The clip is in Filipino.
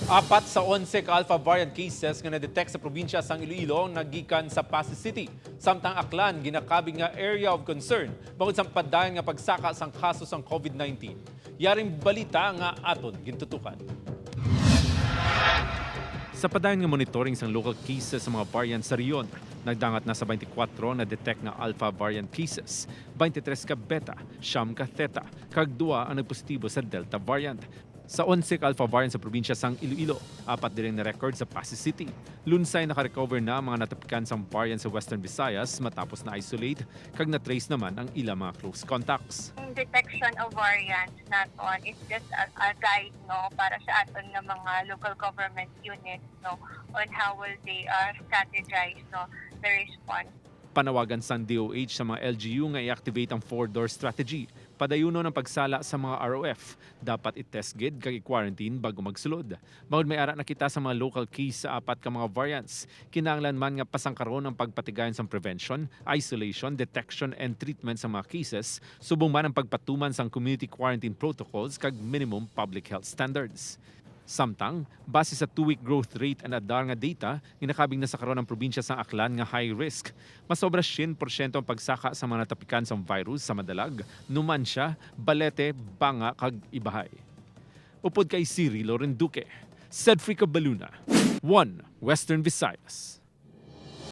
Apat sa 11 ka Alpa Variant cases nga na-detect sa probinsya sang Iloilo nagikan sa Passi City. Samtang aklan, ginakabig nga area of concern bangod sa padayon nga pagsaka sang kaso sang COVID-19. Yaring balita nga aton gintutukan. Sa padayon nga monitoring sang local cases sa mga variant sa riyon, nagdangat na sa 24 na detect nga Alpha Variant cases, 23 ka Beta, 9 ka Theta, kag 2 ang nagpositibo sa Delta Variant. Sa 11 ka Alpha Variant sa probinsya sang Iloilo, 4 din na record sa Passi City. Lunsay nakarecover na ang mga natapikan sang variant sa Western Visayas matapos na isolate, kag na-trace naman ang ilang mga close contacts. Detection of variants naton is just a guide no para sa aton nga mga local government units no on how will they strategize no the response. Panawagan sang DOH sa mga LGU nga i-activate ang 4-door strategy. Padayuno ng pagsala sa mga ROF. Dapat i-test gid kag i-quarantine bago magsulod. Bangod may ara nakita sa mga local case sa 4 ka mga variants. Kinahanglan man nga pasangkaron ang pagpatigayon sa prevention, isolation, detection and treatment sa mga cases, subong man ang pagpatuman sang community quarantine protocols kag minimum public health standards. Samtang, base sa 2-week growth rate and adar nga data, ginakabig na sa karon ang probinsya sa aklan nga high risk. Mas sobra 100% ang pagsaka sa mga natapikan sa virus sa madalag, numansya, balete, banga kag ibahay. Upod kay Siri Loren Duque, Cedric Baluna, 1 Western Visayas.